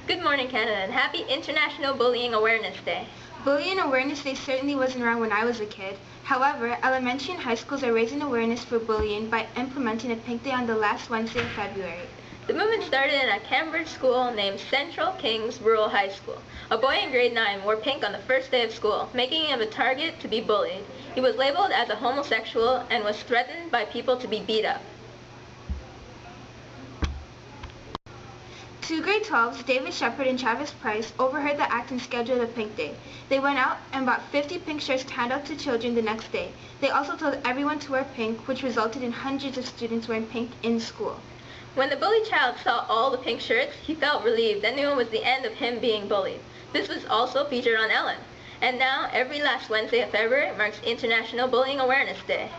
Good morning, Canada, and happy International Bullying Awareness Day. Bullying Awareness Day certainly wasn't around when I was a kid. However, elementary and high schools are raising awareness for bullying by implementing a pink day on the last Wednesday of February. The movement started in a Cambridge school named Central Kings Rural High School. A boy in grade 9 wore pink on the first day of school, making him a target to be bullied. He was labeled as a homosexual and was threatened by people to be beat up. Two grade 12s, David Shepard and Travis Price, overheard the act and scheduled a pink day. They went out and bought 50 pink shirts to hand out to children the next day. They also told everyone to wear pink, which resulted in hundreds of students wearing pink in school. When the bullied child saw all the pink shirts, he felt relieved and knew it was the end of him being bullied. This was also featured on Ellen. And now, every last Wednesday of February marks International Bullying Awareness Day.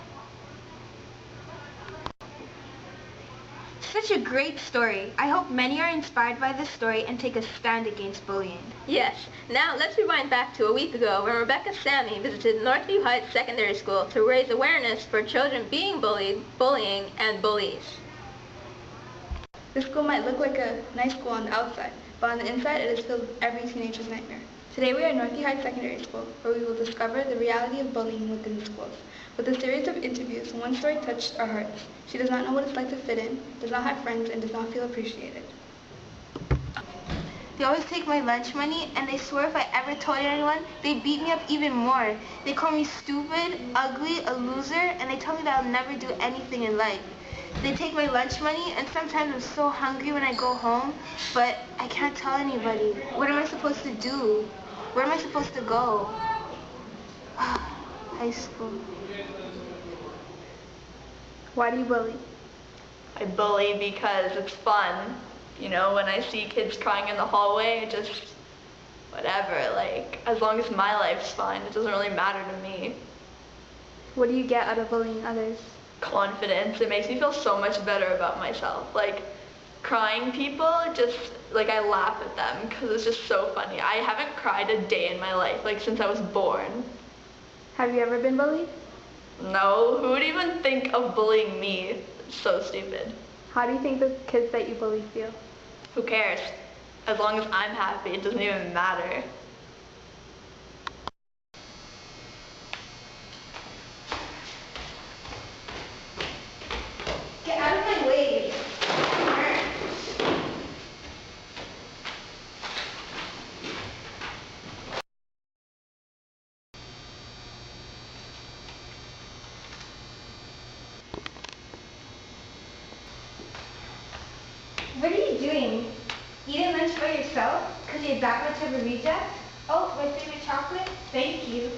Such a great story. I hope many are inspired by this story and take a stand against bullying. Yes. Now let's rewind back to a week ago when Rebecca Sammy visited Northview Heights Secondary School to raise awareness for children being bullied, bullying, and bullies. This school might look like a nice school on the outside, but on the inside it is filled with every teenager's nightmare. Today we are at Northview Heights Secondary School, where we will discover the reality of bullying within the schools. With a series of interviews, one story touched our hearts. She does not know what it's like to fit in, does not have friends, and does not feel appreciated. They always take my lunch money, and they swear if I ever told anyone, they'd beat me up even more. They call me stupid, ugly, a loser, and they tell me that I'll never do anything in life. They take my lunch money, and sometimes I'm so hungry when I go home, but I can't tell anybody. What am I supposed to do? Where am I supposed to go? High school. Why do you bully? I bully because it's fun. You know, when I see kids crying in the hallway, just whatever, like, as long as my life's fine, it doesn't really matter to me. What do you get out of bullying others? Confidence. It makes me feel so much better about myself. Like, crying people, just, like, I laugh at them because it's just so funny. I haven't cried a day in my life, like, since I was born. Have you ever been bullied? No, who would even think of bullying me? It's so stupid. How do you think the kids that you bully feel? Who cares? As long as I'm happy, it doesn't even matter. Get out of my way. What are you doing? Eating lunch by yourself? Because you're that much of a reject? Oh, my favorite chocolate? Thank you.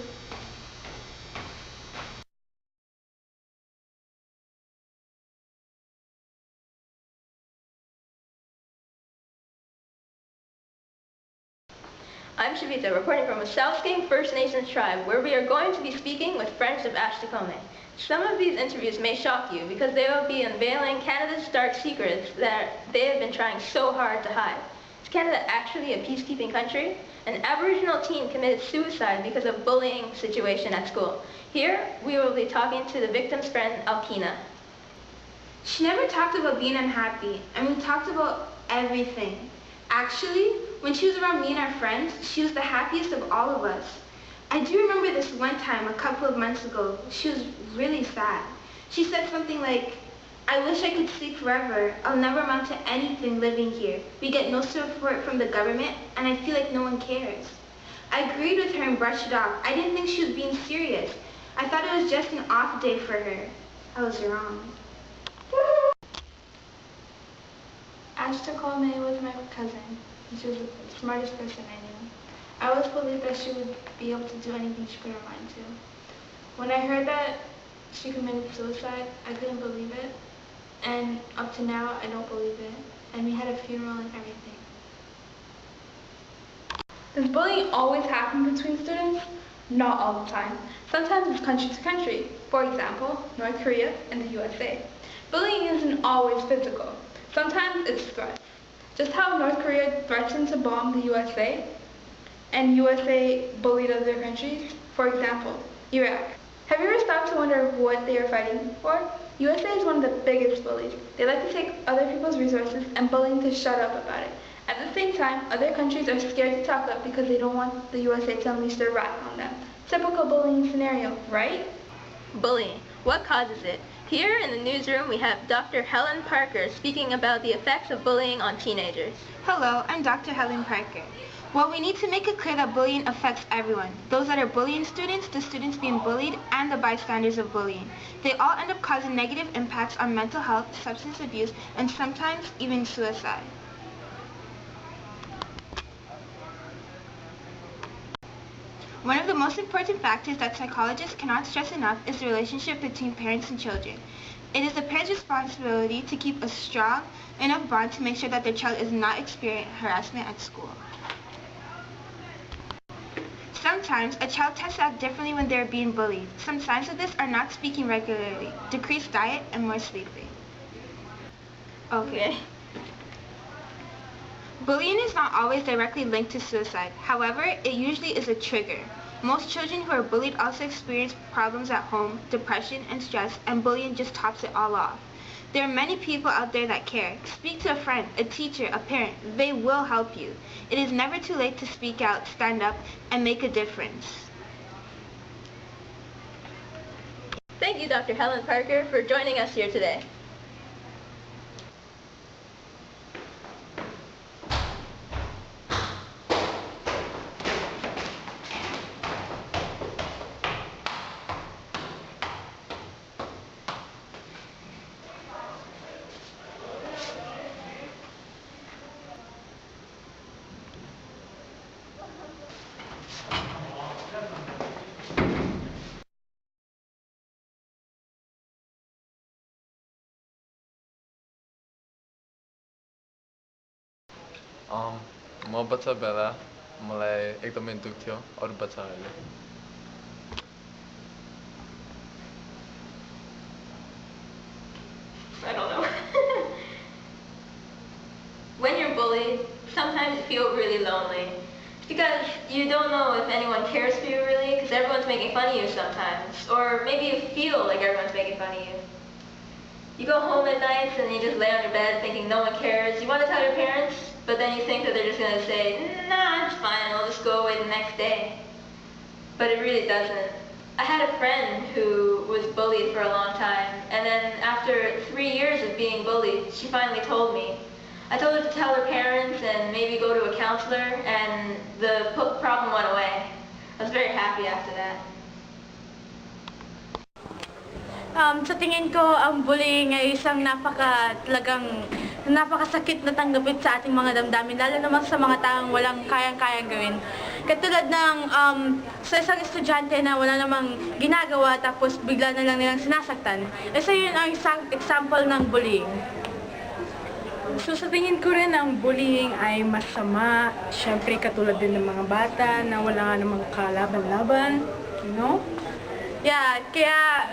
I'm Shavita, reporting from a Southgate First Nations tribe, where we are going to be speaking with friends of Ashtakome. Some of these interviews may shock you because they will be unveiling Canada's dark secrets that they have been trying so hard to hide. Is Canada actually a peacekeeping country? An Aboriginal teen committed suicide because of bullying situation at school. Here, we will be talking to the victim's friend, Alkina. She never talked about being unhappy, and we talked about everything. Actually, when she was around me and our friends, she was the happiest of all of us. I do remember this one time, a couple of months ago, she was really sad. She said something like, "I wish I could sleep forever. I'll never amount to anything living here. We get no support from the government, and I feel like no one cares." I agreed with her and brushed it off. I didn't think she was being serious. I thought it was just an off day for her. I was wrong. Ashtakome was my cousin. She was the smartest person I knew. I always believed that she would be able to do anything she put her mind to. When I heard that she committed suicide, I couldn't believe it. And up to now, I don't believe it. And we had a funeral and everything. Does bullying always happen between students? Not all the time. Sometimes it's country to country. For example, North Korea and the USA. Bullying isn't always physical. Sometimes it's threats. Just how North Korea threatened to bomb the USA and USA bullied other countries. For example, Iraq. Have you ever stopped to wonder what they are fighting for? USA is one of the biggest bullies. They like to take other people's resources and bullying to shut up about it. At the same time, other countries are scared to talk up because they don't want the USA to unleash their wrath on them. Typical bullying scenario, right? Bullying. What causes it? Here in the newsroom we have Dr. Helen Parker speaking about the effects of bullying on teenagers. Hello, I'm Dr. Helen Parker. Well, we need to make it clear that bullying affects everyone. Those that are bullying students, the students being bullied, and the bystanders of bullying. They all end up causing negative impacts on mental health, substance abuse, and sometimes even suicide. One of the most important factors that psychologists cannot stress enough is the relationship between parents and children. It is the parent's responsibility to keep a strong enough bond to make sure that their child is not experiencing harassment at school. Sometimes, a child tends to act differently when they are being bullied. Some signs of this are not speaking regularly, decreased diet, and more sleeping. Okay. Bullying is not always directly linked to suicide. However, it usually is a trigger. Most children who are bullied also experience problems at home, depression and stress, and bullying just tops it all off. There are many people out there that care. Speak to a friend, a teacher, a parent. They will help you. It is never too late to speak out, stand up, and make a difference. Thank you, Dr. Helen Parker, for joining us here today. म बच्चा बेला मलाई एकदमै दुख थियो अरू बच्चाहरूले I don't know. When you're bullied, sometimes you feel really lonely. It's because you don't know if anyone cares for you really, because everyone's making fun of you sometimes. Or maybe you feel like everyone's making fun of you. You go home at night and you just lay on your bed thinking no one cares. You want to tell your parents, but then you think that they're just going to say, nah, it's fine, I'll just go away the next day. But it really doesn't. I had a friend who was bullied for a long time, and then after 3 years of being bullied, she finally told me. I told her to tell her parents and maybe go to a counselor, and the problem went away. I was very happy after that. Sa tingin ko, ang bullying ay isang napakasakit na tanggapin sa ating mga damdamin, lalo naman sa mga taong walang kayang-kayang gawin. Katulad ng sa isang estudyante na wala namang ginagawa tapos bigla na lang nilang sinasaktan. Isa yun ang isang example ng bullying. So sa tingin ko rin ang bullying ay masama. Siyempre katulad din ng mga bata na wala nga namang kalaban-laban, you know? Yeah, kaya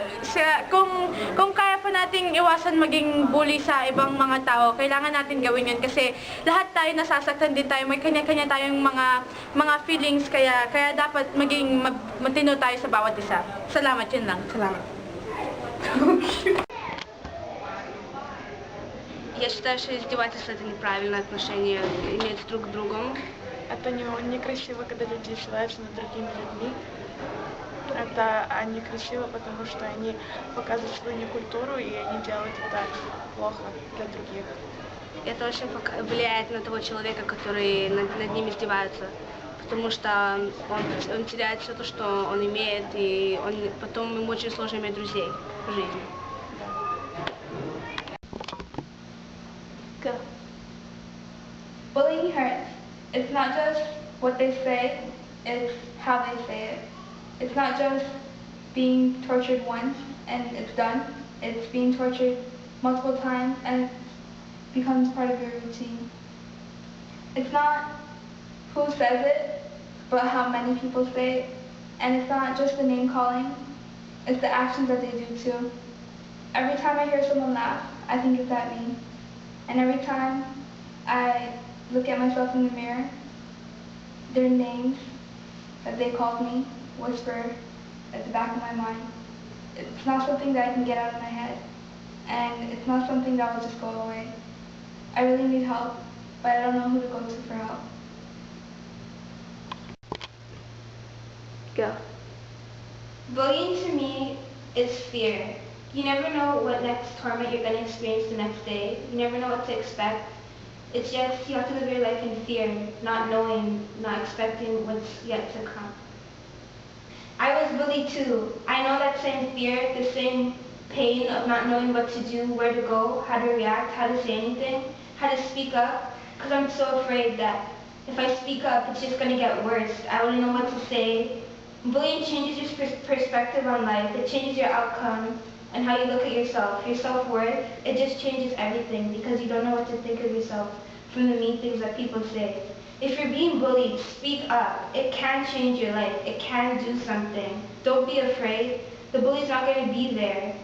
kung kaya pa nating iwasan maging bully sa ibang mga tao, kailangan natin gawin yun kasi lahat tayo nasasaktan din tayo, may kanya-kanya tayong mga feelings, kaya dapat maging matino tayo sa bawat isa. Salamat, yun lang. Salamat. Я считаю, что издевательство — это неправильное отношение иметь друг к другу. Это некрасиво, когда люди издеваются над другими людьми. Это некрасиво, потому что они показывают свою некультуру, и они делают это плохо для других. Это очень влияет на того человека, который над ним издевается, потому что он теряет все то, что он имеет, и потом ему очень сложно иметь друзей в жизни. Go. Bullying hurts. It's not just what they say, it's how they say it. It's not just being tortured once and it's done. It's being tortured multiple times and it becomes part of your routine. It's not who says it, but how many people say it. And it's not just the name calling, it's the actions that they do too. Every time I hear someone laugh, I think it's at me. And every time I look at myself in the mirror, their names that they called me whisper at the back of my mind. It's not something that I can get out of my head, and it's not something that will just go away. I really need help, but I don't know who to go to for help. Go. Bullying to me is fear. You never know what next torment you're going to experience the next day. You never know what to expect. It's just you have to live your life in fear, not knowing, not expecting what's yet to come. I was bullied too. I know that same fear, the same pain of not knowing what to do, where to go, how to react, how to say anything, how to speak up, because I'm so afraid that if I speak up, it's just going to get worse. I wouldn't know what to say. Bullying changes your perspective on life. It changes your outcome and how you look at yourself, your self-worth. It just changes everything because you don't know what to think of yourself from the mean things that people say. If you're being bullied, speak up. It can change your life. It can do something. Don't be afraid. The bully's not going to be there.